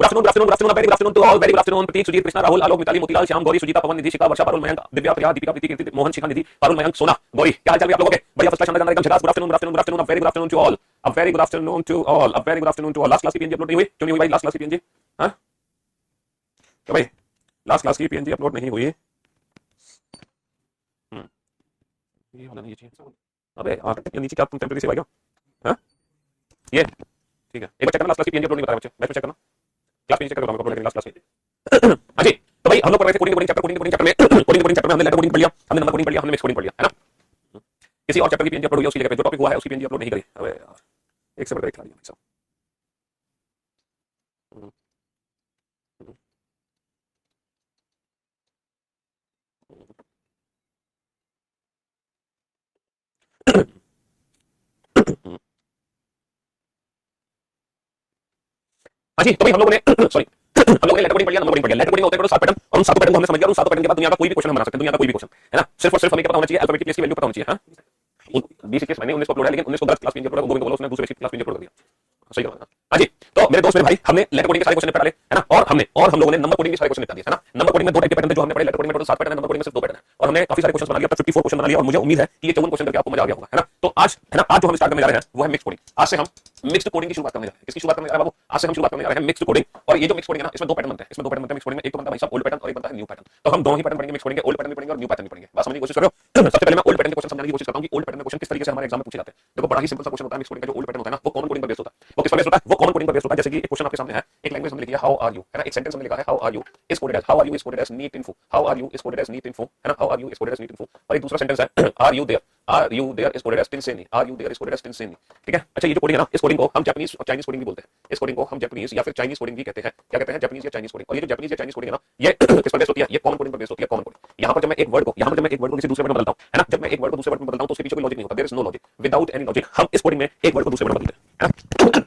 Good afternoon, very good afternoon to all, very good afternoon. Prateek, Sujit, Krishna, Rahul, Alok, Mitali, Motilal, Shyam, Gauri, Sujita, Pawan, Nidhi, Shikha, Varsha, Parul, Mayank, Divya, Priya, Deepika, Preeti, Kirti, Mohan, Shikha, Nidhi, Parul, Mayank, Sona, Gauri, क्या हाल चाल है आप लोगों के? बढ़िया, फर्स्ट क्लास, शानदार, एकदम झकास। Good afternoon, good afternoon, good afternoon, very good afternoon to all, a very good afternoon to all, a very good afternoon to all. Last class की पीएनजी अपलोड नहीं हुई, क्यों नहीं हुई भाई? लास्ट क्लास की पीएनजी, हां क्या भाई? लास्ट क्लास की पीएनजी अपलोड नहीं हुई। ये वाला नहीं, ये चाहिए। अबे यार, ये नीचे क्या तुम टेम्परेरी से भाई? हां ये ठीक है, एक बार चेक करना, लास्ट क्लास की पीएनजी अपलोड नहीं बताया बच्चे, बैच में चेक करना, क्लास पीएनजी चेक करो, अपलोड करेंगे लास्ट क्लास की। हां जी, तो भाई हम लोग पढ़ रहे थे कोडिंग चैप्टर, कोडिंग चैप्टर में कोडिंग चैप्टर में हमने लेटर कोडिंग पढ़ लिया, हमने नंबर कोडिंग पढ़ लिया, हमने मिक्स कोडिंग पढ़ लिया, है ना? किसी और चैप्टर की पीएनजी अपलोड हुई है, उसकी जगह पे जो टॉपिक हुआ है उसकी पीएनजी अपलोड नहीं करी। अबे यार, एक से बढ़कर एक खिला दिया भाई साहब। हाँ जी, तो भाई हम लोगों ने सॉरी हम लोगों ने लेटर कोडिंग पढ़ लिया, नंबर कोडिंग पढ़ लिया। लेटर कोडिंग होता है टोटल 7 पैटर्न, और उन 7 पैटर्न को हमने समझ लिया, और उन 7 पैटर्न के बाद दुनिया का कोई भी क्वेश्चन हम बना सकते हैं, दुनिया का कोई भी क्वेश्चन, है ना? सिर्फ और सिर्फ हमें क्या पता होना चाहिए, अल्फाबेटिक प्लेस की वैल्यू पता होनी चाहिए। हां 20 के मैंने 19 को अपलोड है, लेकिन 19 को 10 क्लास में अपलोड, गोविंद को बोला उसने दूसरे क्लास में अपलोड कर दिया, सही कहा। हाँ जी, तो मेरे दोस्त मेरे भाई, हमने लेटर कोडिंग के सारे क्वेश्चन निपटा ले, है ना? और हम लोगों ने नंबर कोडिंग के सारे क्वेश्चन निपटा दिए, है ना? नंबर कोडिंग में 2 टाइप के पैटर्न थे जो हमने पढ़े, लेटर कोडिंग में टोटल 7 पैटर्न है, नंबर कोडिंग में सिर्फ 2 पैटर्न है, और हमने काफी सारे क्वेश्चन बना लिया, अब तक 54 क्वेश्चन बना लिया, और मुझे उम्मीद है कि ये 54 क्वेश्चन करके आपको मजा आ गया होगा, है ना? तो आज, है ना, आज जो हम स्टार्ट करने जा रहे हैं वो है मिक्स कोडिंग। आज से हम मिक्स्ड कोडिंग की शुरुआत करने जा रहे हैं। किसकी शुरुआत करने जा रहे हैं बाबू? आज से हम शुरुआत करने जा रहे हैं मिक्स्ड कोडिंग। और ये जो मिक्स कोडिंग है ना, इसमें 2 पैटर्न बनते हैं, इसमें 2 पैटर्न बनते हैं मिक्स कोडिंग में। एक तो बनता है भाई साहब ओल्ड पैटर्न, और एक बनता है न्यू पैटर्न। तो हम दोनों ही पैटर्न पढ़ेंगे, मिक्स कोडिंग के ओल्ड पैटर्न भी पढ़ेंगे और न्यू पैटर्न भी पढ़ेंगे। बात समझने की कोशिश कर रहे हो? सबसे पहले मैं ओल्ड पैटर्न के क्वेश्चन समझाने की कोशिश करता हूं कि ओल्ड पैटर्न के क्वेश्चन किस तरीके से हमारे एग्जाम में पूछे जाते हैं। देखो, बड़ा ही सिंपल सा क्वेश्चन होता है मिक्स कोडिंग का। जो ओल्ड पैटर्न होता है ना, वो कॉमन कोडिंग पर बेस्ड होता है। वो किस पर बेस्ड होता है? वो कॉमन कोडिंग पर बेस्ड होता है। जैसे कि एक क्वेश्चन आपके सामने है, एक लैंग्वेज हमने लिखी है हाउ आर यू, है ना? एक सेंटेंस हमने लिखा है how are you is coded as, how are you is coded as neat info, how are you is coded as neat info, है ना? How are you is coded as neat info. और एक दूसरा sentence है are you there, are you there is coded as टिनसेनी, are you there is coded as टिनसेनी। ठीक है? अच्छा, ये जो कोडिंग है ना, इस कोडिंग को हम जापानीज और चाइनीज कोडिंग भी बोलते हैं। इस कोडिंग को हम जापानीज या फिर चाइनीज कोडिंग भी कहते हैं। क्या कहते हैं? जापानीज या चाइनीज कोडिंग। और ये जो जापानीज या चाइनीज कोडिंग है ना, ये किस पर बेस्ड होती है? ये कॉमन कोडिंग पर बेस्ड होती है, कॉमन कोडिंग। यहाँ पर जब मैं एक वर्ड को किसी दूसरे वर्ड में बदलता हूँ, है ना? जब मैं एक वर्ड को दूसरे वर्ड में बदलता हूँ तो उसके पीछे कोई लॉजिक नहीं होता, there is no logic, without any logic हम इस कोडिंग में एक वर्ड को दूसरे वर्ड में बदलते हैं, है ना?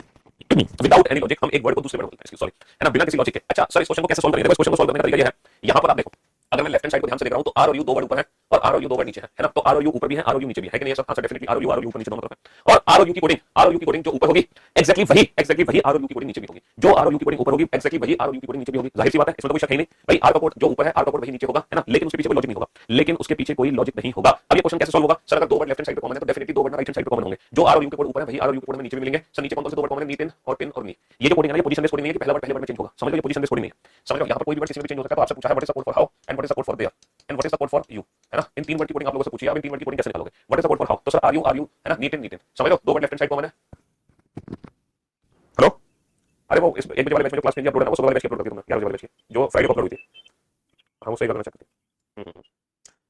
विदाउट एनी लॉजिक हम एक वर्ड को दूसरे वर्ड में बदलते हैं, सॉरी, है ना? बिना किसी लॉजिक के। अच्छा सर, इस क्वेश्चन को कैसे सॉल्व करेंगे? देखो, इस क्वेश्चन को सॉल्व करने का तरीका ये है, यहाँ पर आप देखो, अगर मैं लेफ्ट हैंड साइड को ध्यान से देख रहा हूं तो आर और यू 2 वर्ड ऊपर है और आर और यू 2 वर्ड नीचे है ना? तो आर और यू ऊपर भी है, आर और यू नीचे भी है कि नहीं? सब आंसर डेफिनेटली आर और यू ऊपर नीचे दोनों तरफ है। और आर और यू की कोडिंग जो ऊपर होगी एक्जेक्टली वही आर और यू की कोडिंग नीचे भी होगी। जो आर और यू की कोडिंग ऊपर होगी एक्जेक्टली वही आर और यू की कोडिंग नीचे भी होगी। जाहिर सी बात है, इसमें तो कोई शक ही नहीं भाई। आर का कोड जो ऊपर है, आर का कोड वही नीचे होगा, है ना? लेकिन उसके पीछे कोई लॉजिक नहीं होगा, लेकिन उसके पीछे कोई लॉजिक नहीं होगा। अब ये क्वेश्चन कैसे सॉल्व होगा? सर, अगर 2 वर्ड लेफ्ट हैंड साइड पे कॉमन है तो definitely 2 word right hand side पे कॉमन होंगे। जो आर और यू के कोड ऊपर है वही आर और यू के कोड में नीचे भी मिलेंगे। सर, नीचे कौन कौन से 2 वर्ड कॉमन है? नीट इन और पिन और नी। ये जो कोडिंग है, ये पोजीशन बेस्ड कोडिंग नहीं है कि पहला वर्ड में चेंज होगा। समझ लो, ये पोजीशन बेस्ड कोडिंग नहीं है। समझ लो, यहाँ पर कोई भी वर्ड किसी में भी चेंज हो सकता है। तो आपसे पूछा है what is the code for how and what is the code for their and what is the code for you, है ना? इन 3 वर्ड की कोडिंग आप लोगों से पूछी है। अब इन 3 वर्ड की कोडिंग कैसे निकालोगे? What is the code for how? तो सर आर यू, है ना? नीट इन। समझ लो, 2 word left hand side common है। हेलो, अरे वो इस 1 बजे वाले बैच में जो क्लास में अपलोड है ना, वो 16 वाले बैच की अपलोड कर दी तुमने, 11 बजे वाले बैच की जो फ्राइडे को अपलोड हुई थी। हाँ, वो सही करना चाहती थी।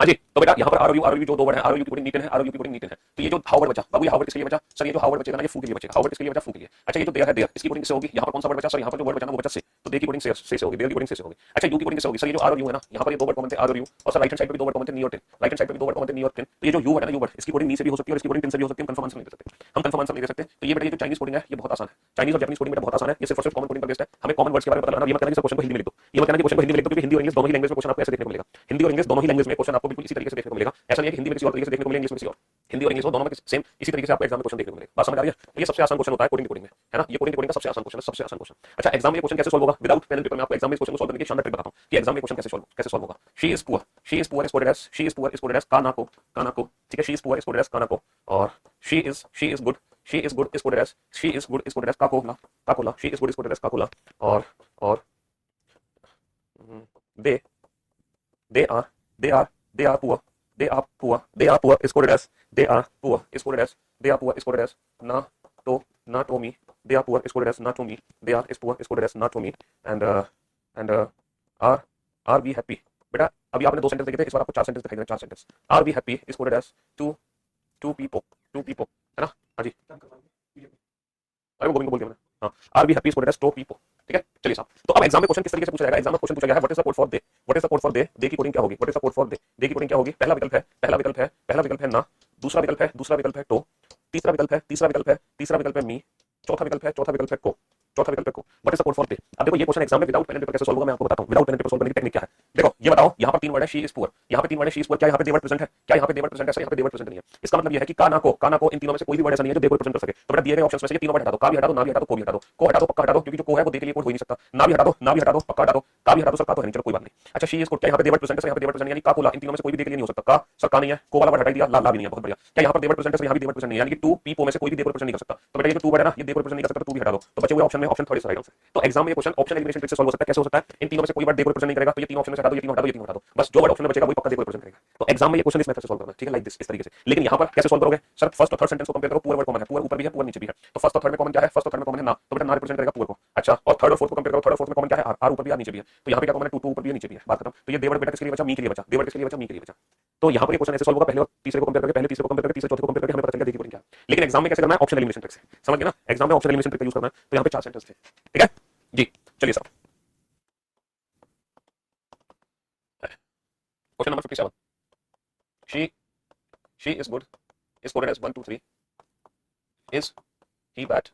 हाँ जी, तो बेटा यहाँ पर आर और यू जो 2 वर्ड है, आर और यू की कोडिंग नीट इन है, आर और यू की कोडिंग नीट इन है। तो ये जो हाउ वर्ड बचा बाबू, ये हाउ वर्ड किसके लिए बचा? सर, ये जो हाउ वर्ड बचेगा ना, ये फू के लिए बचेगा। हाउ वर्ड किसके लिए बचा? फू के लिए। अच्छा, ये जो देयर है, देयर इसकी कोडिंग किससे होगी? यहाँ पर कौन सा वर्ड बचा? सर, यहाँ पर जो वर्ड बचा ना वो बचा से, तो दे की कोडिंग से होगी, देयर की कोडिंग से होगी। अच्छा, यू की कोडिंग किससे होगी? सर, ये जो आर और यू है ना, यहाँ पर ये 2 वर्ड कॉमन थे आर और यू, और सर राइट हैंड साइड पे भी 2 वर्ड कॉमन थे नी और टिन, राइट हैंड साइड पे भी 2 वर्ड कॉमन थे नी और टिन। तो ये जो यू वर्ड है ना, यू वर्ड इसकी कोडिंग नी से भी हो सकती है और इसकी कोडिंग टिन से भी हो सकती है। हम कंफर्म आंसर नहीं दे सकते, हम कंफर्म आंसर नहीं दे सकते। तो ये बेटा, ये जो चाइनीज कोडिंग है ये बहुत आसान है। चाइनीज और जापानीज कोडिंग बेटा बहुत आसान है, ये सिर्फ और सिर्फ कॉमन कोडिंग पर बेस्ड है। हमें कॉमन वर्ड्स के बारे में पता लगाना। ये मत कहना कि सर क्वेश्चन को हिंदी में लिख दो, ये मत कहना कि क्वेश्चन को हिंदी में लिख दो, क्योंकि हिंदी और इंग्लिश दोनों ही लैंग्वेज में क्वेश्चन आपको ऐसे देखने को मिलेगा। हिंदी और इंग्लिश दोनों ही लैंग्वेज में क्वेश्चन आपको बिल्कुल इसी तरीके से देखने को मिलेगा। ऐसा नहीं है कि हिंदी में किसी और तरीके से देखने को मिलेगा, इंग्लिश में किसी और। हिंदी और इंग्लिश दोनों में सेम इसी तरीके से आपको एग्जाम में क्वेश्चन देखने को मिलेगा। बात समझ आ रही है? तो ये सबसे आसान क्वेश्चन होता है कोडिंग में, है ना? ये कोडिंग का सबसे आसान क्वेश्चन है, सबसे आसान क्वेश्चन। अच्छा, एग्जाम में ये क्वेश्चन कैसे सॉल्व होगा? विदाउट पेन एंड पेपर में आपको एग्जाम में इस क्वेश्चन को सॉल्व करने की शानदार ट्रिक बताता हूं कि एग्जाम में क्वेश्चन कैसे सॉल्व होगा। She is poor is coded as कानाको, ठीक है? She is poor is coded as कानाको, और she is good is coded as काकोला, she is good is coded as काकोला, और they they are poor is coded as they are poor is coded as Natomi, they are poor is coded as Natomi, they are is poor is coded as Natomi, and are we happy? बेटा अभी आपने 2 sentence देखे थे, इस बार आपको 4 sentence दिखाई दे रहे हैं, 4 sentence. are we happy is coded as two people, है ना? हाँ जी, अरे वो गोविंद को बोल दिया मैंने। हाँ, are we happy is coded as two people, ठीक है? चलिए साहब, तो अब एग्जाम में क्वेश्चन किस तरीके से पूछा जाएगा? एग्जाम में क्वेश्चन पूछा गया है what is the code for they, what is the code for they, they की कोडिंग क्या होगी? What is the code for they, they की कोडिंग क्या होगी? पहला विकल्प है ना, दूसरा विकल्प है मी, चौथा विकल्प है को, what is the code for they. अब देखो ये क्वेश्चन एग्जाम में विदाउट पेन एंड पेपर कैसे सॉल्व होगा मैं आपको बताता हूं। Without pen and paper solve करने की टेक्निक क्या है? देखो, ये बताओ यहाँ पर तीन वर्ड है शी इज पुअर, यहाँ पे तीन वर्ड है शी इज पुअर, क्या यहाँ पे दे वर्ड प्रेजेंट है? क्या यहाँ पे दे वर्ड प्रेजेंट है? सर यहाँ पे दे वर्ड प्रेजेंट नहीं है। इसका मतलब ये है कि का ना को इन तीनों में से कोई भी वर्ड ऐसा नहीं है जो दे वर्ड प्रेजेंट कर सके। तो बेटा दिए गए ऑप्शन में से ये तीनों वर्ड हटा दो, का भी हटा दो, ना भी हटा दो, को भी हटा दो। को हटा दो, पक्का हटा दो, क्योंकि जो को है वो दे के लिए कोड हो ही नहीं सकता। ना भी हटा दो, ना भी हटा दो, पक्का हटा दो। का भी हटा दो, सर का तो है नहीं, चलो कोई बात नहीं। अच्छा शी इज गुड, क्या यहाँ पे दे वर्ड प्रेजेंट है? सर यहाँ पे दे वर्ड प्रेजेंट यानी का को ला, इन तीनों में से कोई भी दे के लिए नहीं हो सकता। का सर का नहीं है, को वाला वर्ड हटा दिया, ला भी नहीं है, बहुत बढ़िया। क्या यहाँ पर दे वर्ड प्रेजेंट है? सर यहाँ भी दे वर्ड प्रेजेंट नहीं है, यानी कि टू पी पो में से कोई भी दे वर्ड प्रेजेंट नहीं कर सकता। तो बेटा ये जो टू वर्ड है ना, ये दे वर्ड प्रेजेंट नहीं कर सकता, तो टू भी हटा दो। तो बचे हुए ऑप्शन में option third is right answer. तो एग्जाम में ये क्वेश्चन ऑप्शन एलिमिनेशन ट्रिक से सॉल्व हो सकता है। कैसे हो सकता है? इन तीनों में से कोई वर्ड दे वर्ड प्रेजेंट नहीं करेगा, तो ये तीन ऑप्शन में से हटा दो, ये तीन हटा दो, ये तीन हटा दो, बस जो वर्ड ऑप्शन में बचेगा वही पक्का दे वर्ड प्रेजेंट करेगा। तो एग्जाम में ये क्वेश्चन इस मेथड से सॉल्व करना है, ठीक है, लाइक दिस, इस तरीके से। लेकिन यहाँ पर कैसे सॉल्व करोगे? सर फर्स्ट और थर्ड सेंटेंस को कंपेयर करो, पूरा वर्ड कॉमन है, पूरा ऊपर भी है, पूरा नीचे भी है, तो फर्स्ट और थर्ड में कॉमन क्या है? फर्स्ट और थर्ड में कॉमन है ना, तो बेटा ना रिप्रेजेंट करेगा पूरा को। अच्छा, और थर्ड और फोर्थ को कंपेयर करो, थर्ड और फोर्थ में कॉमन क्या है? आर ऊपर भी, आर नीचे भी है, तो यहाँ पे क्या कॉमन है? टू ऊपर भी है, नीचे भी है, बात खत्म। तो ये दे वर्ड बेटा किसके लिए बचा? मी के लिए बचा। दे वर्ड किसके लिए बचा? मी के लिए बचा। तो यहाँ पर ये क्वेश्चन ऐसे सॉल्व होगा, पहले और तीसरे को कंपेयर करके, पहले तीसरे को कंपेयर करके, तीसरे चौथे को कंपेयर करके हमें पता चल गया देखिए कोडिंग क्या है। लेकिन एग्जाम में कैसे करना है? ऑप्शन एलिमिनेशन ट्रिक से, समझ गए ना? एग्जाम में ऑप्शन एलिमिनेशन ट्रिक का यूज करना है। तो यहाँ पे चार सेंटेंस थे, ठीक है जी, चलिए साहब question number 57। She is good is coded as 1 2 3. Is he bad?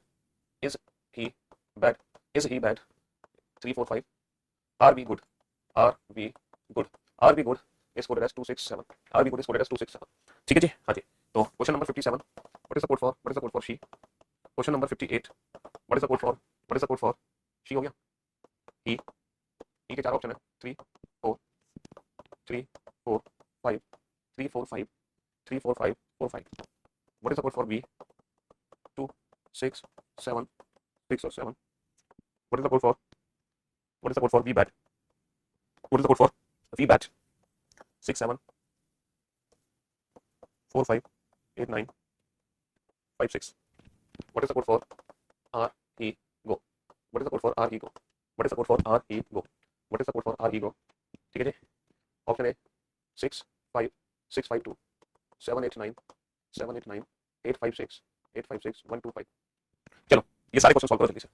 Is he bad? Is he bad? 3 4 5. Are we good? Are we good? Are we good is coded as 2 6 7. Are we good is coded as 2 6 7. ठीक है जी, हाँ जी। तो question number 57, what is the code for? What is the code for she? Question number 58, what is the code for? What is the code for she? हो गया he के चार option है 3 4 3 4 5 3 4 5 3 4 5 4 5. What is the code for B? 2 6 7 6 or 7. What is the code for? What is the code for V bat? What is the code for V bat? 6 7 4 5 8 9 5 6. What is the code for R E go? What is the code for R E go? What is the code for R E go? What is the code for R E go? ठीक है जी। Option A 6 5 6 5 2 7 8 9 7 8 9 8 5 6 8 5 6 1 2 5. चलो ये सारे question solve करो जल्दी से।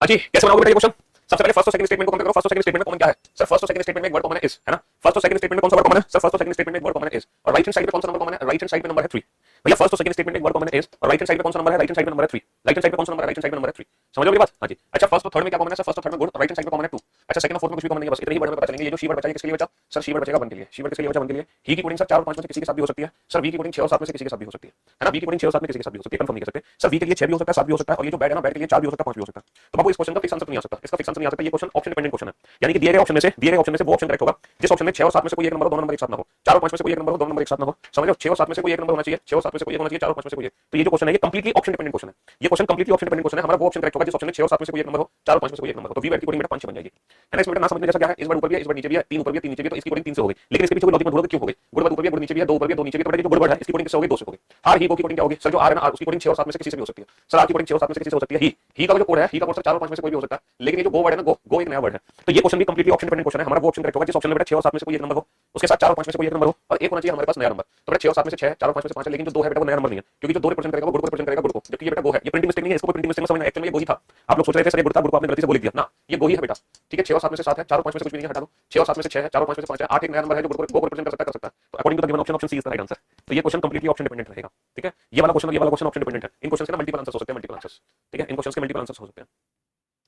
हाँ जी, कैसे बनाओगे बेटा ये क्वेश्चन? सबसे पहले फर्स्ट और सेकंड स्टेटमेंट को कंपेयर करो। फर्स्ट और सेकंड स्टेटमेंट में कॉमन क्या है? सर फर्स्ट और सेकंड स्टेटमेंट में एक वर्ड कॉमन है इज, है ना? फर्स्ट और सेकंड स्टेटमेंट में कौन सा वर्ड कॉमन है? सर फर्स्ट और सेकंड स्टेटमेंट में एक वर्ड कॉमन है इज, और राइट हैंड साइड पे कौन सा नंबर कॉमन है? राइट हैंड साइड पे नंबर है 3। भैया फर्स्ट और सेकंड स्टेटमेंट में एक वर्ड कॉमन है इज, और राइट हैंड साइड पे कौन सा नंबर है? राइट हैंड साइड पे नंबर है 3। राइट हैंड साइड पे कौन सा नंबर है? राइट हैंड साइड पे नंबर है 3। समझ लो मेरी बात? हाँ जी। अच्छा, फर्स्ट और थर्ड में क्या कॉमन है? सर फर्स्ट और थर्ड में गुड, राइट हैंड साइड पे कॉमन है 2। अच्छा, सेकंड और फोर्थ में कुछ भी कॉमन नहीं है, बस इतने ही वर्ड में पता चलेंगे। ये जो शी वर्ड बचा है किसके लिए बचा? सर शी वर्ड बचेगा 1 के लिए। शी वर्ड किसके लिए बचा? 1 के लिए। ही की कोडिंग सर 4 और 5 में से किसी के साथ भी हो सकती है। सर वी की कोडिंग 6 और 7 में से किसी के साथ भी हो सकती है ना? वी की कोडिंग 6 और 7 में किसी के साथ भी हो सकती है, कंफर्म नहीं कर सकते। सर वी के लिए 6 भी हो सकता है, 7 भी हो सकता है, और ये जो बैड है ना, बैड के लिए 4 भी हो सकता है, 5 भी हो सकता है। तो आपको इस क्वेश्चन का फिक्स आंसर नहीं आ सकता, इसका फिक्स आंसर नहीं आ सकता। ये क्वेश्चन ऑप्शन डिपेंडेंट क्वेश्चन है, यानी कि दिए गए ऑप्शन में से वो ऑप्शन करेक्ट होगा जिस ऑप्शन में 6 और 7 में से कोई एक नंबर हो, दोनों नंबर एक साथ ना हो। 4 और 5 में से कोई एक नंबर हो, दोनों नंबर एक साथ ना हो। समझ लो, 6 और 7 में से कोई एक नंबर होना चाहिए, 6 और 7 में से कोई एक होना चाहिए, 4 और 5 में से कोई एक। तो ये जो क्वेश्चन है ये कंप्लीटली ऑप्शन डिपेंडेंट क्वेश्चन है। ये question completely option dependent question है। हमारा वो ऑप्शन करेक्ट होगा जिस ऑप्शन में 6 और 7 में से कोई एक नंबर हो, 4 और 5 में से कोई एक नंबर हो। तो वी बैट की कोडिंग बेटा 5 6 बन जाएगी, है ना? इसमें बेटा ना समझने जैसा क्या है, इस बार ऊपर भी है, इस बार नीचे भी है, 3 ऊपर भी है, 3 नीचे भी है, तो इसकी कोडिंग 3 से हो गई। लेकिन इसके पीछे कोई लॉजिक मत ढूंढो क्यों हो गई। गुड ऊपर भी है, गुड नीचे भी है, 2 ऊपर भी है, 2 नीचे भी है, तो बेटा जो गुड है इसकी कोडिंग किससे हो गई? 2 से हो गई। आर ही गो की कोडिंग क्या होगी? सर जो आर है ना, आर उसकी कोडिंग 6 और 7 में से किसी से भी हो सकती है। सर आर की कोडिंग 6 और 7 में से किसी से हो सकती है। ही का जो कोड है, ही का कोड सर 4 और 5 में से कोई भी हो सकता है। लेकिन ये जो गो वर्ड है ना, गो एक नया वर्ड है। तो ये क्वेश्चन भी कंप्लीटली ऑप्शन डिपेंडेंट क्वेश्चन है। हमारा वो ऑप्शन करेक्ट होगा जिस ऑप्शन में बेटा 6 और 7 में से कोई एक नंबर हो, उसके साथ 4 और 5 में से कोई एक नंबर हो, और एक होना चाहिए हमारे पास नया नंबर। तो बेटा 6 और 7 में से 6, 4 और 5 में से 5 है, लेकिन जो 2 है बेटा वो नया नंबर नहीं है, क्योंकि जो 2 रिप्रेजेंट करेगा वो गुड को रिप्रेजेंट करेगा, गुड को। जबकि ये बेटा गो है, ये प्रिंटिंग मिस्टेक नहीं है, इसको प्रिंटिंग मिस्टेक में समझना। एक्चुअली ये गो ही था। आप लोग सोच रहे थे सर ये गुड था, गुड को आपने गलती से बोल दिया ना, ये गो ही है बेटा। ठीक है, 6 और 7 में से 7 है, 4 और 5 में से कुछ भी नहीं है, हटा दो। 6 और 7 में से 6 है, 4 और 5 में से 5 है, 8 एक नया नंबर है जो गुड को रिप्रेजेंट कर सकता है। तो according to the given option, option C is the right answer. तो ये क्वेश्चन कंप्लीटली ऑप्शन डिपेंडेंट रहेगा। ठीक है, ये वाला क्वेश्चन और ये वाला क्वेश्चन ऑप्शन डिपेंडेंट है। इन क्वेश्चन के ना मल्टीपल आंसर्स हो सकते हैं, मल्टीपल आंसर्स। ठीक है, इन क्वेश्चंस के मल्टीपल आंसर्स हो सकते हैं,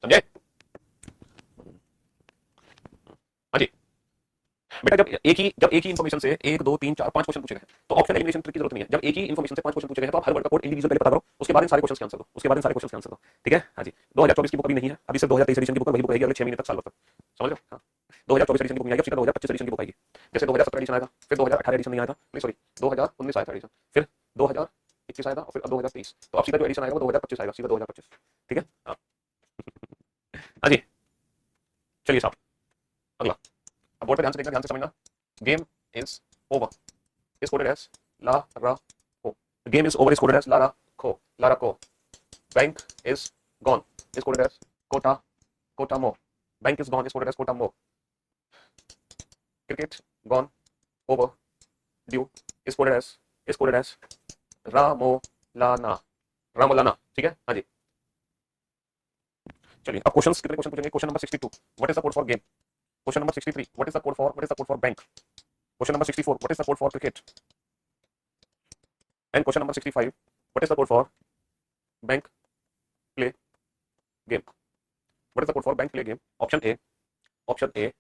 समझे? हाँ जी बेटा, जब एक ही इन्फॉर्मेशन से 1 2 3 4 5 क्वेश्चन पूछे गए तो ऑप्शन एलिमिनेशन ट्रिक की जरूरत नहीं है। जब एक ही इन्फॉर्मेशन से 5 क्वेश्चन पूछे गए तो आप हर वर्ड का कोड इंडिविजुअल पता करो, उसके बाद इन सारे क्वेश्चन के आंसर दो, उसके बाद इन सारे क्वेश्चन के आंसर दो। ठीक है, हाँ जी। 2024 की बुक अभी नहीं है, अभी सिर्फ 2023 एडिशन की बुक वही बुक रहेगी अगले 6 महीने तक, साल भर तक, समझ लो। हाँ, 2024 एडिशन की बुक नहीं आएगी, सीधा 2025 एडिशन की बुक आएगी। जैसे 2017 एडिशन आएगा, फिर 2018 एडिशन नहीं आया था, नहीं सॉरी 2019 आया था एडिशन, फिर 2021 आया था, और फिर 2023। तो अब सीधा जो एडिशन आएगा वो 2025 आएगा, सीधा 2025। ठीक है, हाँ हाँ जी। चलिए साहब अगला, अब बोर्ड पे ध्यान से देखना, ध्यान से समझना। Game is over is coded as La Ra Ko. The game is over is coded as La Ra Ko. La Ra Ko. Bank is gone is coded as Kota Kota Mo. Bank is gone is coded as Kota Mo. Cricket gone over due is coded as Ramo Lana. रामोलाना, ठीक है। हाँ जी, चलिए अब question कितने question पूछेंगे। Question number 62, what is the code for game. Question number 63, what is the code for bank. Question number 64, what is the code for cricket. And question number 65, what is the code for bank play game. What is the code for bank play game. Option A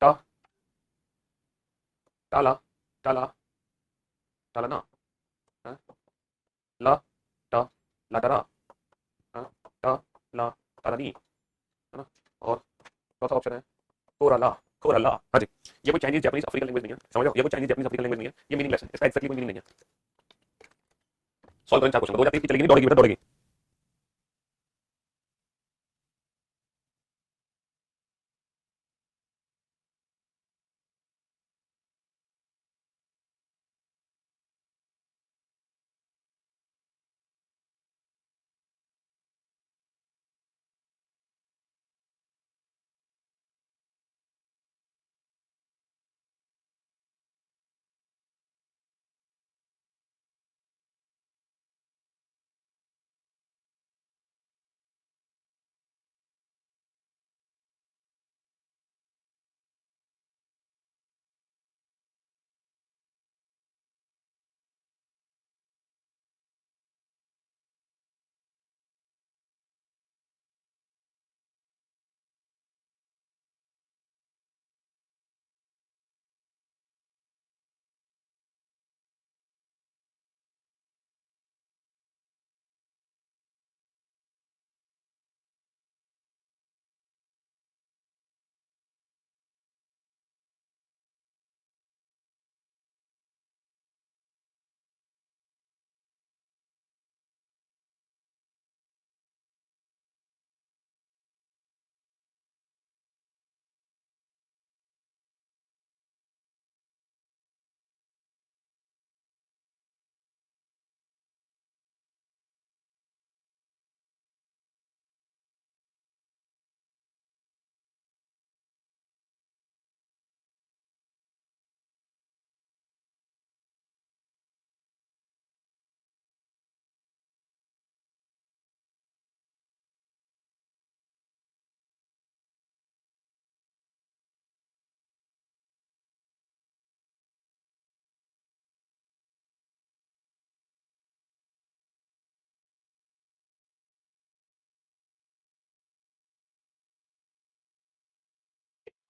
टा टाला टाला टाला ना, हाँ? ला टा ला टारा, हाँ? टा ला टारा नी, है ना। और चौथा ऑप्शन है कोराला कोराला। हाँ जी, ये कोई चाइनीज जापानीज अफ्रीकन लैंग्वेज नहीं है, समझ लो, ये कोई चाइनीज जापानीज अफ्रीकन लैंग्वेज नहीं है, ये मीनिंगलेस है, इसका एक्जेक्टली कोई मीनिंग नहीं है। सॉल्व करें चार क्वेश्चन, 2030 की चलेगी नहीं, दौड़ेगी बेटा दौड़ेगी।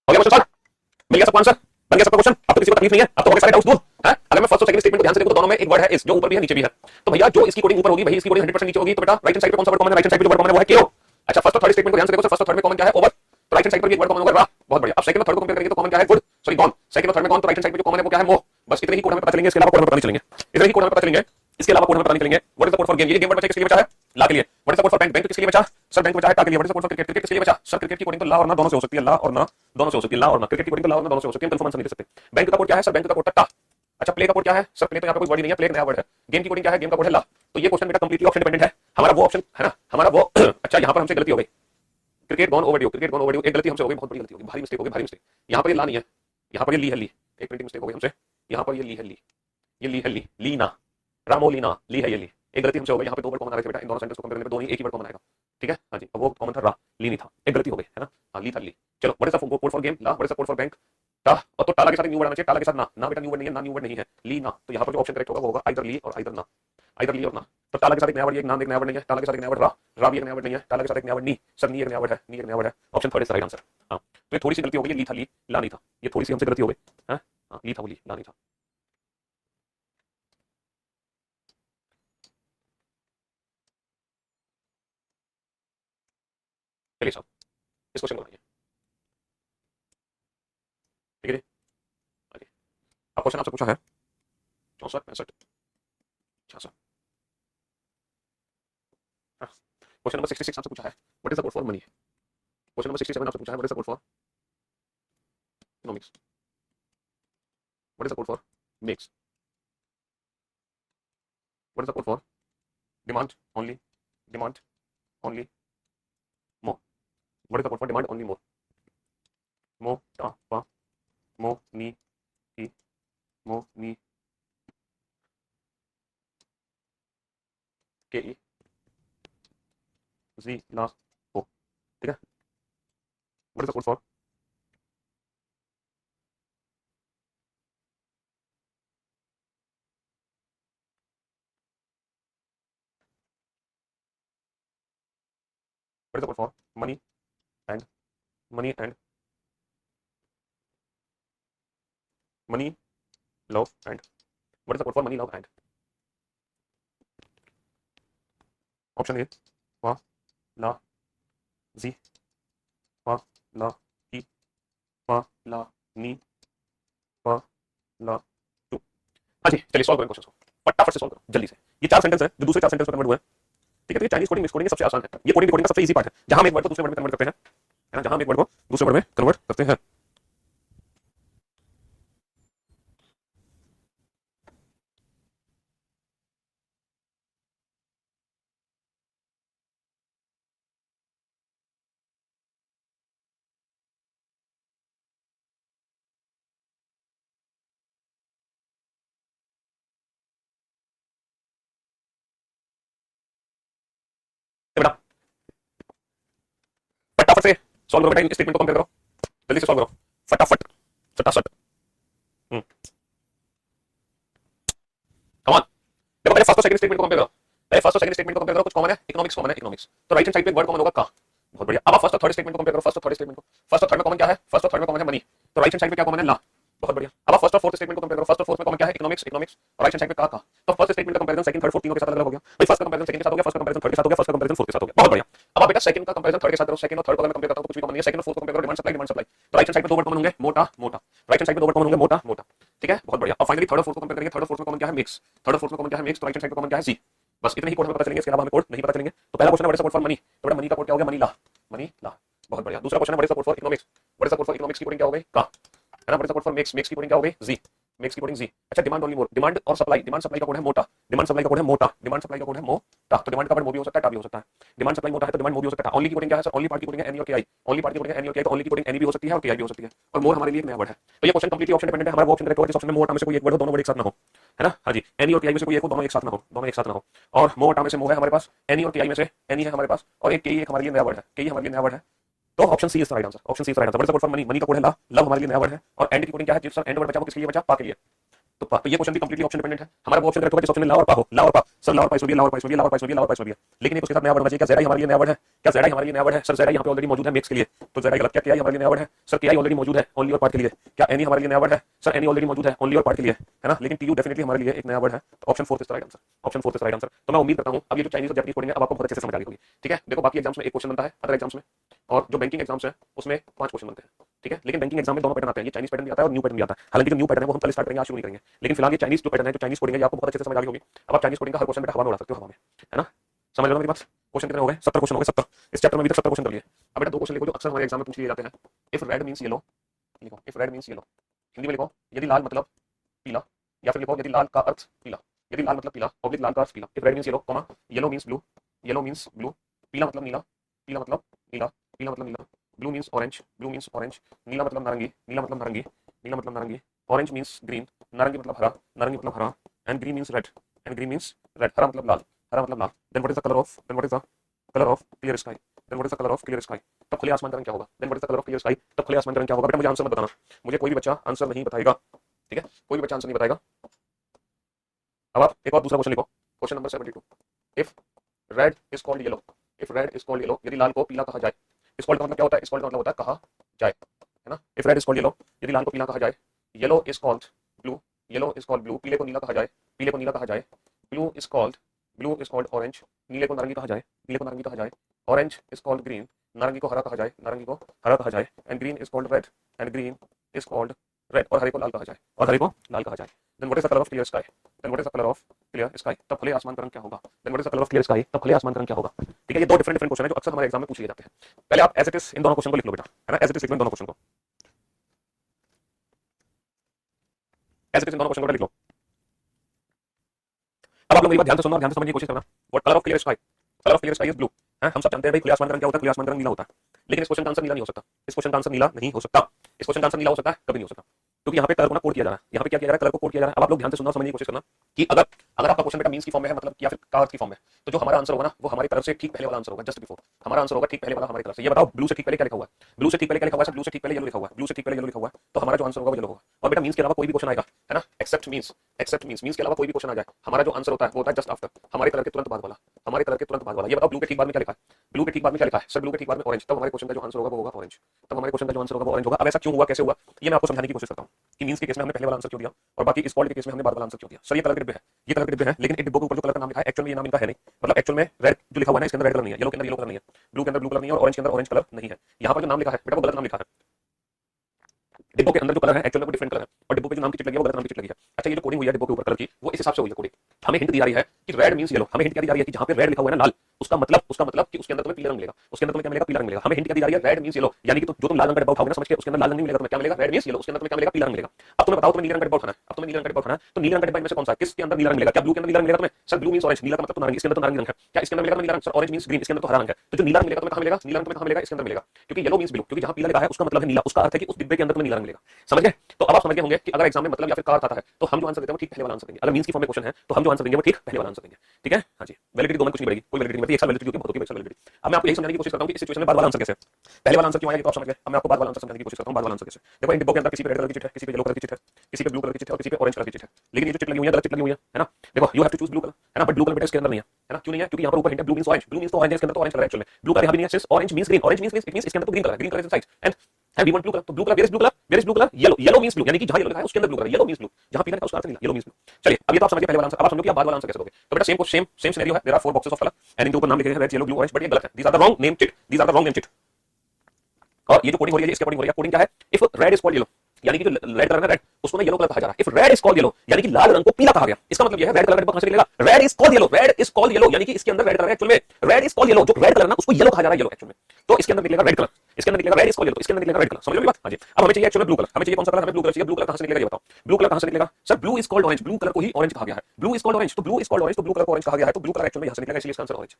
हो गया क्वेश्चन सॉल्व, मिल गया सबको आंसर, बन गया सबका क्वेश्चन। अब तो किसी को तकलीफ नहीं है, अब तो हो गए सारे डाउट्स दूर है। अगर मैं फर्स्ट और सेकंड स्टेटमेंट को ध्यान से देखूं तो दोनों में एक वर्ड है इस, जो ऊपर भी है नीचे भी है। तो भैया जो इसकी कोडिंग ऊपर होगी वही इसकी कोडिंग 100% नीचे होगी। तो बेटा राइट हैंड साइड पे कौन सा वर्ड कॉमन है, राइट हैंड साइड पे जो वर्ड कॉमन है वो है केओ। अच्छा फर्स्ट और थर्ड स्टेटमेंट को ध्यान से देखो, फर्स्ट और थर्ड में कॉमन क्या है, ओवर। तो राइट हैंड साइड पर भी एक वर्ड कॉमन होगा रा, बहुत बढ़िया। अब सेकंड और थर्ड को कंपेयर करेंगे तो कॉमन क्या है, गुड, सॉरी गॉन। सेकंड और थर्ड में कौन, तो राइट हैंड साइड पे जो कॉमन है वो क्या है, मोह। बस इतने ही कोड हमें पता चलेंगे, इसके अलावा कोड हमें पता नहीं चलेंगे, इतने ही कोड हमें पता चलेंगे, इसके अलावा कोड हमें पता नहीं चलेंगे। What is the code for game, ये गेम वर्ड बचा किसके लिए बचा है, ला के लिए। What is the code for bank, bank किसके लिए बचा, सर बैंक बचा है टा के लिए। What is the code for cricket, cricket किसके लिए बचा, सर क्रिकेट की कोडिंग तो ला और ना दोनों से हो सकती है, ला और ना दोनों से हो सकती है, ला और ना क्रिकेट की कोडिंग तो ला और ना दोनों से हो सकती है, कंफर्म आंसर नहीं दे सकते। बैंक का कोड क्या है, सर बैंक का कोड टा। अच्छा प्ले का कोड क्या है, सर प्ले तो यहाँ पे कोई वर्ड ही नहीं है, प्ले एक नया वर्ड है। गेम की कोडिंग क्या है, गेम का कोड है ला। तो ये क्वेश्चन बेटा कंप्लीटली ऑप्शन डिपेंडेंट है, हमारा वो ऑप्शन है ना, हमारा वो अच्छा यहाँ पर हमसे गलती हो गई, cricket gone overdue, cricket gone overdue, एक गलती हमसे हो गई, बहुत बड़ी गलती हो गई, भारी मिस्टेक हो गई, भारी मिस्टेक। यहाँ पर ये ला नहीं है, यहाँ पर ये ली है, ली, एक प्रिंटिंग मिस्टेक हो गई हमसे, यहाँ पर ये ली है, ली, ये ली है, ली, लीना, रामोलीना, ली है ये ली, एक गलती हमसे हो गई। यहाँ पे दो वर्ड कॉमन आ रहे थे बेटा, इन दोनों सेंटेंस को कंपेयर करने में दो नहीं एक ही वर्ड कॉमन आएगा, ठीक है। हाँ जी, अब वो कॉमन था रा, ली नहीं था, एक गलती हो गई है ना, हाँ ली था ली। चलो what is the code for game, ला। What is the code for bank, टा। और तो टाला के साथ न्यू वर्ड आना चाहिए, टाला के साथ ना, ना बेटा न्यू वर्ड नहीं है, ना न्यू वर्ड नहीं है, ली ना। तो यहाँ पर जो ऑप्शन करेक्ट होगा वो होगा आइदर ली और आइदर ना, आइदर ली और ना। तो टाला के साथ एक नया वर्ड, एक नाम एक नया वर्ड नहीं है, टाला के साथ एक नया वर्ड रा, रा भी एक नया वर्ड नहीं है, टाला के साथ एक नया वर्ड नी, सर नी एक नया वर्ड है, नी एक नया वर्ड है। Option third is right answer. हाँ तो ये थोड़ी सी गलती हो गई, ली था ली, ला नहीं था, ये थोड़ी सी हमसे गलती हो गई है। हाँ ली था वो ली, ला नहीं था। चलिए साहब इस क्वेश्चन को बनाइए, ठीक है जी। आगे अब क्वेश्चन आपसे पूछा है 64 65 66। क्वेश्चन नंबर 66 आपसे पूछा है what is the code for money. Question number 67 आपसे पूछा है what is the code for economics. What is the code for makes. What is the code for demand only, demand only more. What is the code for demand only मोर, मो टा पा, मो नी की, मो नी जी ला ओ, ठीक है। What is the code for, what is the code for money and money and money love and, what is the code for money love and? Option A वा ला जी वा ला ई वा ला नी वा ला टू। हाँ जी चलिए सॉल्व करें क्वेश्चन को, फटाफट से सॉल्व करो जल्दी से। ये चार सेंटेंस है जो दूसरे चार सेंटेंस में कन्वर्ट हुए हैं, ठीक है। तो ये चाइनीज कोडिंग मिक्स कोडिंग सबसे आसान है, ये कोडिंग कोडिंग का सबसे इजी पार्ट है, जहां हम एक वर्ड को दूसरे वर्ड में कन्वर्ट करते हैं, है ना, जहां हम एक वर्ड को दूसरे वर्ड में कन्वर्ट करते हैं। बेटा फटाफट से सॉल्व करो बेटा, इन स्टेटमेंट को कंपेयर करो, जल्दी से सॉल्व करो फटाफट फटाफट। कमान देखो, पहले फर्स्ट और सेकंड स्टेटमेंट को कंपेयर करो, पहले फर्स्ट और सेकंड स्टेटमेंट को कंपेयर करो, कुछ कॉमन है, इकोनॉमिक्स कॉमन है, इकोनॉमिक्स, तो राइट हैंड साइड पे एक वर्ड कॉमन होगा का, बहुत बढ़िया। अब आप फर्स्ट और थर्ड स्टेटमेंट को कंपेयर करो, फर्स्ट और थर्ड स्टेटमेंट को, फर्स्ट और थर्ड में कॉमन क्या है, फर्स्ट और थर्ड में कॉमन है मनी, तो राइट हैंड साइड पे क्या कॉमन है ला, बहुत बढ़िया। अब आप फर्स्ट और फोर्थ स्टेटमेंट को कंपेयर करो, फर्स्ट और फोर्थ में कॉमन क्या है, इकोनॉमिक्स, इकोनॉमिक्स, और राइट हैंड साइड पे का, तो फर्स्ट स्टेटमेंट का कंपैरिजन सेकंड थर्ड फोर्थ तीनों के साथ अलग हो गया भाई, फर्स्ट का कंपैरिजन सेकंड के साथ हो गया, फर्स्ट का कंपैरिजन थर्ड के साथ हो गया, फर्स्ट का कंपैरिजन फोर्थ के साथ हो गया, बहुत बढ़िया। अब आप बेटा सेकंड का कंपैरिजन थर्ड के साथ करो, सेकंड और थर्ड को अगर मैं कंपेयर करता हूं तो कुछ भी कॉमन नहीं है, सेकंड और फोर्थ को कंपेयर करो, डिमांड सप्लाई, डिमांड सप्लाई, तो राइट हैंड साइड पे दो वर्ड कॉमन होंगे, मोटा मोटा, राइट हैंड साइड पे दो वर्ड कॉमन होंगे, मोटा मोटा, ठीक है, बहुत बढ़िया। अब फाइनली थर्ड और फोर्थ को कंपेयर करेंगे, थर्ड और फोर्थ में कॉमन क्या है, मिक्स, थर्ड और फोर्थ में कॉमन क्या है, मिक्स, तो राइट हैंड साइड पे कॉमन क्या है, सी, बस इतने ही कोड हमें पता चलेंगे, इसके अलावा हमें कोड नहीं पता चलेंगे। तो पहला क्वेश्चन है what is the code for money, तो बेटा मनी का कोड क्या हो गया, मनी ला, मनी ला, बहुत बढ़िया। दूसरा क्वेश्चन है what is the code for economics, what is the code for economics की कोडिंग क्या हो गई, का, है ना, what is the code for mix, mix की कोडिंग क्या हो गई, जी, मिक्स की कोडिंग जी। अच्छा डिमांड ओनली मोर, डिमांड और सप्लाई, डिमांड सप्लाई का कोड है मोटा, डिमांड सप्लाई का कोड है मोटा, डिमांड सप्लाई का कोड है मोटा, तो डिमांड का वर्ड मो भी हो सकता है, टा भी हो सकता है, डिमांड सप्लाई मोटा है तो डिमांड मो भी हो सकता है। ओनली की कोडिंग क्या है सर, ओनली पार्ट की कोडिंग है एनी और के आई, ओनली पार्ट की कोडिंग है एनी और के आई, तो ओनली की कोडिंग एनी भी हो सकती है और के आई भी हो सकती है, और मोर हमारे लिए एक नया वर्ड है। तो ये क्वेश्चन कंप्लीटली ऑप्शन डिपेंडेंट है, हमारा वो ऑप्शन करेक्ट होगा जिस ऑप्शन में मोटा में से कोई एक वर्ड हो, दोनों वर्ड एक साथ ना हो, है ना, हाँ जी, एनी और के आई में से कोई एक हो, दोनों एक साथ ना हो, दोनों एक साथ ना हो, और मोटा में से मो है हमारे पास, एनी और के आई में से एनी है हमारे पास, और एक के आई एक हमारे लिए नया वर्ड है, के आई हमारे लिए नया वर्ड है, तो option C is the right answer, option C is the right answer. What is the code for money, money का कोड है ला, लव हमारे लिए नया वर्ड है, और एंड की कोडिंग क्या है, जिस सर एंड वर्ड बचा वो किसके लिए बचा, पा के लिए, तो ये क्वेश्चन भी कंप्लीटली ऑप्शन डिपेंडेंट है, हमारा वो ऑप्शन करेक्ट होगा जिस ऑप्शन में ला और पा हो, ला और पा, सर ला और पा इसमें भी, ला और पा इसमें भी, ला और पा इसमें भी, ला और पा इसमें भी, लेकिन एक उसके साथ नया वर्ड होना चाहिए, क्या ज़ेड हमारे लिए नया वर्ड है, क्या ज़ेड हमारे लिए नया वर्ड है, सर ज़ेड यहाँ पे ऑलरेडी मौजूद है मिक्स के लिए, तो ज़ेड गलत, क्या किया हमारे लिए नया वर्ड है, सर के आई ऑलरेडी मौजूद है ओनली और पार्ट के लिए, क्या एनी हमारे लिए नया वर्ड है, सर एनी ऑलरेडी मौजूद है ओनली और पार्ट के लिए, है ना, लेकिन टी यू डेफिनेटली हमारे लिए एक नया वर्ड है, तो option fourth is the right answer, option fourth is the right answer. तो मैं उम्मीद करता हूँ अब ये जो चाइनीज और जापानीज कोडिंग है अब आपको बहुत अच्छे से समझ आ गई होगी, ठीक है। देखो बाकी एग्जाम्स में एक क्वेश्चन बनता है अदर एग्जाम्स में, और जो बैंकिंग एग्जाम्स है उसमें 5 क्वेश्चन बनते हैं, ठीक है, लेकिन बैंकिंग एग्जाम में दोनों पैटर्न आते हैं, ये चाइनीज पैटर्न भी आता है और न्यू पैटर्न भी आता है, हालांकि जो न्यू पैटर्न है वो हम कल स्टार्ट करेंगे, आज शुरू नहीं करेंगे, लेकिन फिलहाल ये चाइनीज जो पैटर्न है, जो चाइनीज कोडिंग है, ये आपको बहुत अच्छे से समझ आ गई होगी। अब आप चाइनीज कोडिंग का हर क्वेश्चन बेटा हवा में उड़ा सकते हो, हवा में, है ना, समझ लो मेरी बात। क्वेश्चन कितने हो गए, 70 क्वेश्चन हो गए, 70, इस चैप्टर में अभी तक 70 क्वेश्चन कर लिए। अब बेटा दो क्वेश्चन लिखो जो अक्सर हमारे एग्जाम में पूछ लिए जाते हैं, इफ रेड मींस येलो, लिखो if red means yellow, Hindi में लिखो यदि लाल मतलब पीला, या फिर लिखो यदि लाल का अर्थ पीला, यदि लाल मतलब पीला, ऑब्लिक लाल का अर्थ पीला, if red means yellow, comma yellow means blue, yellow means blue, पीला मतलब नीला, पीला मतलब नीला, पीला मतलब नीला, blue means orange, blue means orange, नीला मतलब नारंगी, नीला मतलब नारंगी, नीला मतलब नारंगी, ऑरेंज मींस ग्रीन, नारंगी मतलब हरा, नारंगी मतलब हरा, and green means red, and green means red, हरा मतलब लाल, हरा मतलब लाल। Then what is the colour of, then what is the colour of clear sky, then what is the colour of clear sky, तब खुले आसमान का रंग क्या होगा, then what is the colour of clear sky, तब खुले आसमान का रंग क्या होगा। बेटा मुझे आंसर मत बताना, मुझे कोई भी बच्चा आंसर नहीं बताएगा, ठीक है, कोई भी बच्चा आंसर नहीं बताएगा। अब आप एक और दूसरा क्वेश्चन लिखो, question number 72, if red is called yellow, if red is called yellow, यदि लाल को पीला कहा जाए, इस कॉल्ड का मतलब क्या होता है, इस कॉल्ड का मतलब होता है कहा जाए, है ना, if red is called yellow, यदि लाल को पीला कहा जाए, yellow is called blue, yellow is called blue, पीले को नीला कहा जाए, पीले को नीला कहा जाए, ब्लू इज कॉल्ड ऑरेंज, नीले को नारंगी कहा जाए, नीले को नारंगी कहा जाए, ऑरेंज इज कॉल्ड ग्रीन, नारंगी को हरा कहा जाए, नारंगी को हरा कहा जाए, and green is called red, and green is called red, और हरे को लाल कहा जाए, और हरे को लाल कहा जाए। Then what is the colour of clear sky, then what is the colour of clear sky, तब खुले आसमान का रंग क्या होगा, then what is the colour of clear sky, तब खुले आसमान का रंग क्या होगा, ठीक है। ये दो डिफरेंट डिफरेंट क्वेश्चन है जो अक्सर हमारे एग्जाम में पूछ लिए जाते हैं। पहले आप एज इट इज इन दोनों क्वेश्चन को लिख लो बेटा, है ना, एज इट इज लिख लो इन दोनों क्वेश्चन को, एज इट इज इन दोनों क्वेश्चन को लिख लो। अब आप लोग मेरी बात ध्यान से सुनना और ध्यान से समझने की कोशिश करना। What colour of clear sky, colour of clear sky is blue, है, हम सब जानते हैं भाई खुले आसमान का रंग क्या होता है, खुले आसमान का रंग नीला होता है, लेकिन इस क्वेश्चन का आंसर नीला नहीं हो सकता, इस क्वेश्चन का आंसर नीला नहीं हो सकता, इस क्वेश्चन का आंसर नीला हो सकता है, कभी नहीं हो सकता, क्योंकि यहाँ पे कलर को ना कोड किया जा रहा है, यहाँ पे क्या किया जा रहा है, कलर को कोड किया जा रहा है। अब आप लोग ध्यान से सुनना, समझने की कोशिश करना कि अगर अगर आपका क्वेश्चन बेटा मींस की फॉर्म में है, मतलब या फिर का अर्थ की फॉर्म में, तो जो हमारा आंसर होगा ना वो हमारी तरफ से ठीक पहले वाला आंसर होगा, जस्ट बिफोर हमारा आंसर होगा ठीक पहले वाला हमारी तरफ से। ये बताओ ब्लू से ठीक पहले क्या लिखा हुआ है, ब्लू से ठीक पहले क्या लिखा हुआ है, ब्लू से ठीक पहले येलो लिखा हुआ है, ब्लू से ठीक पहले येलो लिखा हुआ है, तो हमारा जो आंसर होगा वो येलो होगा। और बेटा मींस के अलावा कोई भी क्वेश्चन आएगा है ना, एक्सेप्ट मींस, एक्सेप्ट मींस के अलावा कोई भी क्वेश्चन आ जाए, हमारा जो आंसर होता है वो होता है जस्ट आफ्टर, हमारे कलर के तुरंत बाद वाला, हमारे कलर के तुरंत बाद वाला। ये बताओ ब्लू के ठीक बाद में क्या लिखा है, ब्लू के ठीक बाद में क्या लिखा है सर, ब्लू के ठीक बाद में ऑरेंज, तब हमारे क्वेश्चन का जो आंसर होगा वो होगा ऑरेंज, तब हमारे क्वेश्चन का जो आंसर होगा वो ऑरेंज होगा। अब ऐसा क्यों हुआ, कैसे हुआ, ये मैं आपको समझाने की कोशिश करता हूँ कि मींस के केस में हमने पहले वाला आंसर क्यों दिया और बाकी इस पॉइंट के केस में हमने बाद वाला आंसर क्यों दिया। सर ये कलर के डिब्बे है, ये कलर के डिब्बे हैं, लेकिन एक डिब्बों के ऊपर जो कलर का नाम लिखा है एक्चुअल में ये नाम इनका है नहीं, मतलब एक्चुअल में रेड जो लिखा हुआ है ना इसके अंदर रेड कलर नहीं है, येलो के अंदर येलो कलर नहीं है, ब्लू के अंदर ब्लू कलर नहीं है और ऑरेंज के अंदर ऑरेंज कलर नहीं है। यहाँ पर जो नाम लिखा है बेटा वो गलत नाम लिखा है, डिब्बों के अंदर जो कलर है एक्चुअल में वो डिफरेंट कलर है और डिब्बों पे जो नाम की चिट लगी है वो गलत नाम की चिट लगी है। अच्छा ये जो कोडिंग हुई है डिब्बों के ऊपर कलर की वो इस हिसाब से हुई है कोडिंग, हमें हिंट दी जा रही है कि रेड मींस येलो, हमें हिंट क्या दी जा रही है कि जहां पे रेड लिखा हुआ है ना लाल, उसका मतलब कि उसके अंदर तुम्हें पीला रंग मिलेगा, उसके अंदर तुम्हें क्या मिलेगा, पीला रंग मिलेगा। हमें हिंट क्या दी जा रही है, रेड मींस येलो, यानी कि जो तुम लाल रंग का डब्बा उठाओगे ना समझ के उसके अंदर लाल रंग नहीं मिलेगा, तुम्हें क्या मिलेगा, रेड मींस येलो, उसके अंदर तुम्हें क्या मिलेगा, पीला रंग मिलेगा। अब तुम्हें बताओ तुम्हें नीला रंग का डब्बा उठाना है, अब तुम्हें नीला रंग का डब्बा उठाना है तो नीला रंग का डब्बा इनमें से कौन सा है, किसके अंदर नीला रंग मिलेगा, क्या ब्लू के अंदर नीला रंग मिलेगा तुम्हें, सर ब्लू मींस ऑरेंज, नीला का मतलब तो नारंगी, इसके अंदर तो नारंगी रंग है, क्या इसके अंदर मिलेगा नीला रंग, सर ऑरेंज मींस ग्रीन, इसके अंदर तो हरा रंग है, तो जो नीला रंग मिलेगा तुम्हें कहां मिलेगा, नीला रंग तुम्हें कहां मिलेगा, इसके अंदर मिलेगा, क्योंकि येलो मींस ब्लू, क्योंकि जहां पीला लिखा है उसका मतलब है नीला, उसका अर्थ है कि उस डिब्बे के अंदर तुम्हें नीला रंग मिलेगा। समझ गए, तो अब आप समझ गए होंगे कि अगर एग्जाम में मतलब या फिर का अर्थ आता है तो हम जो आंसर देते हैं वो ठीक पहले वाला आंसर देंगे, अगर मींस की फॉर्म में क्वेश्चन है तो हम जो आंसर देंगे वो ठीक पहले वाला आंसर देंगे। ठीक है, हां जी, वैलिडिटी दो में कुछ नहीं बढ़ेगी, कोई वैलिडिटी नहीं बढ़ती, एक साल वैलिडिटी होती है, बहुत होती है एक साल वैलिडिटी। अब मैं आपको यही समझाने की कोशिश करता हूं कि इस सिचुएशन में बाद वाला आंसर कैसे है, पहले वाला आंसर क्यों आया ये तो आप समझ गए, अब मैं आपको बाद वाला आंसर समझाने की कोशिश करता हूं, बाद वाला आंसर कैसे। देखो इन डिब्बों के अंदर किसी पे रेड कलर की चिट है, किसी पे येलो कलर की चिट है, किसी पे ब्लू कलर की चिट है और किसी पे ऑरेंज कलर की चिट है, लेकिन ये जो चिट लगी हुई है गलत चिट लगी हुई है ना। देखो you have to choose blue colour है ना, बट ब्लू कलर बेटा इसके अंदर नहीं है ना, क्यों नहीं है, क्योंकि यहां पर ऊपर हिंट है blue means orange, blue means तो ऑरेंज है, इसके अंदर तो ऑरेंज कलर है एक्चुअली में, ब्लू कलर यहां भी नहीं है, सिर्फ orange means green, orange means it means इसके अंदर तो ग्रीन कलर है, green colour is side and we want blue colour, तो blue colour where is blue colour, yellow, yellow means blue, यानी कि जहां येलो लिखा है उसके अंदर blue colour, yellow means blue, जहां पीला लिखा है उसका अर्थ नीला, येलो मींस ब्लू। चलिए अब ये तो आप समझ गए पहले वाला आंसर, अब आप समझो कि आप बाद वाला आंसर कैसे दोगे। तो बेटा सेम सिनेरियो है, there are 4 boxes of colour and इनके ऊपर नाम लिखे हैं red yellow blue orange, but ये गलत है, these are the wrong name chit, these are the wrong name chit. और ये जो कोडिंग हो रही है इसके अकॉर्डिंग हो रही है, कोडिंग क्या है, if red is called yellow, यानी कि जो रेड कलर है रेड उसको ना येलो कलर कहा जा रहा है, if red is called yellow यानी कि लाल रंग को पीला कहा गया, इसका मतलब ये है रेड कलर का डिब्बा कहां से निकलेगा, red is called yellow, red is called yellow यानी कि इसके अंदर रेड कलर है एक्चुअल में, रेड इज कॉल्ड येलो, जो रेड कलर ना उसको येलो कहा जा रहा है, येलो एक्चुअल में, तो इसके अंदर निकलेगा रेड कलर, इसके अंदर निकलेगा रेड इज कॉल्ड येलो, इसके अंदर निकलेगा रेड कलर। समझ लो बात, हां जी। अब हमें चाहिए एक्चुअल में ब्लू कलर, हमें चाहिए कौन सा कलर, हमें ब्लू कलर चाहिए, ब्लू कलर कहां से निकलेगा ये बताओ, ब्लू कलर कहां से निकलेगा, sir blue is called orange, blue colour को ही ऑरेंज कहा गया है, ब्लू इज कॉल्ड ऑरेंज, तो ब्लू इज कॉल्ड ऑरेंज, तो ब्लू कलर को ऑरेंज कहा गया है, तो ब्लू कलर एक्चुअल में यहां से निकलेगा, इसलिए इसका आंसर ऑरेंज।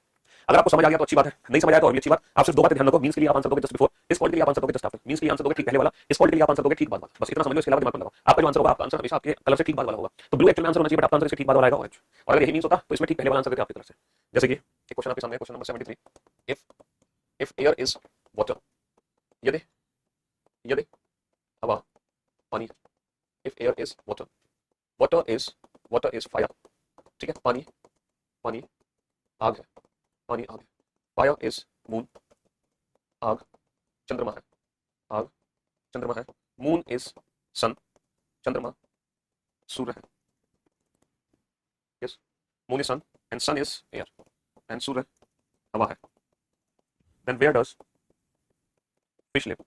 अगर आपको समझ आ गया तो अच्छी बात है, नहीं समझ आया तो और भी अच्छी बात। आप सिर्फ दो बातें ध्यान रखो, मींस के लिए आप आंसर दोगे जस्ट बिफोर, इस कॉल के लिए आप आंसर दोगे जस्ट आफ्टर, मींस के लिए आंसर दोगे ठीक पहले वाला, इस कॉल के लिए आप आंसर दोगे ठीक बाद वाला, बस इतना समझ लो, इसके अलावा दिमाग मत लगाओ। आपका जो आंसर होगा, आपका आंसर हमेशा आपके कलर से ठीक बाद वाला होगा, तो ब्लू एक्चुअल में आंसर होना चाहिए, बट आपका आंसर इससे ठीक बाद वाला आएगा ऑरेंज, और अगर यही मींस होता तो इसमें ठीक पहले वाला आंसर देते आपकी तरफ से। जैसे कि एक क्वेश्चन आपके सामने है, question number 73, if air is water, ये दे हवा पानी, if air is water, water is fire, ठीक है, पानी पानी आग है, पानी आग है, फायर इज मून, आग चंद्रमा है, आग चंद्रमा है, मून इज सन, चंद्रमा सूर्य है, yes, moon is sun and sun is air and सूर्य हवा है, then where does fish live,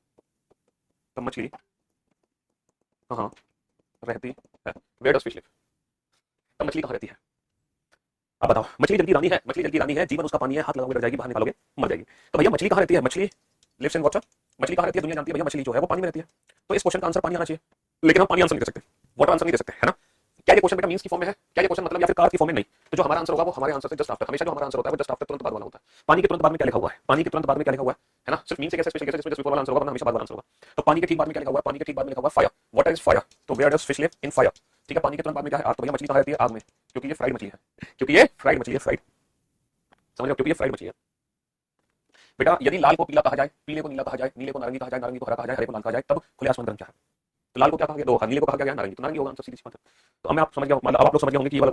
तब मछली कहाँ रहती है, वेयर डज फिश लिव, तब मछली कहाँ रहती है। अब बताओ, मछली जल की रानी है, मछली जल की रानी है, जीवन उसका पानी है, हाथ लगाओगे डर जाएगी, बाहर निकालोगे मर जाएगी, तो भैया मछली कहाँ रहती है, मछली लिव्स इन वाटर, मछली कहाँ रहती है, दुनिया जानती है भैया मछली जो है वो पानी में रहती है, तो इस क्वेश्चन का आंसर पानी आना चाहिए, लेकिन हम पानी आंसर नहीं दे सकते, वाटर आंसर नहीं दे सकते, है ना। क्या ये क्वेश्चन बेटा मींस की फॉर्म में है, क्या ये क्वेश्चन मतलब या फिर कार की फॉर्म में नहीं, तो जो हमारा आंसर होगा वो हमारे आंसर से जस्ट आफ्टर, हमेशा जो हमारा आंसर होता है वो जस्ट आफ्टर तुरंत बाद वाला होता है। पानी के तुरंत बाद में क्या लिखा हुआ है, पानी के तुरंत बाद में क्या लिखा हुआ है ना, सिर्फ मींस से कैसे स्पेशल कैसे इसमें जस्ट वाला आंसर होगा, वरना हमेशा बाद वाला आंसर होगा। तो पानी के ठीक बाद में क्या लिखा हुआ है, पानी के ठीक बाद में लिखा हुआ है फायर, वाटर इज फायर, तो where does fish live in fire, ठीक है, पानी के तुरंत बाद में क्या है आग, तो भैया मछली कहाँ रहती है आग में, क्योंकि ये फ्राइड मछली है, क्योंकि ये फ्राइड मछली है, फ्राइड, समझ लो, क्योंकि ये फ्राइड मछली है। बेटा यदि लाल को पीला कहा जाए, पीले को नीला कहा जाए, नीले को नारंगी कहा जाए, नारंगी को हरा कहा जाए, हरे को लाल कहा जाए, तब खुले आसमान का रंग क्या है, तो लाल को क्या कहा गया, दो, नीले को कहा गया नारंगी, तो नारंगी होगा आंसर, सीधी सी बात है। तो अब मैं आप समझ गया, मतलब अब आप लोग समझ गए होंगे कि ये वाला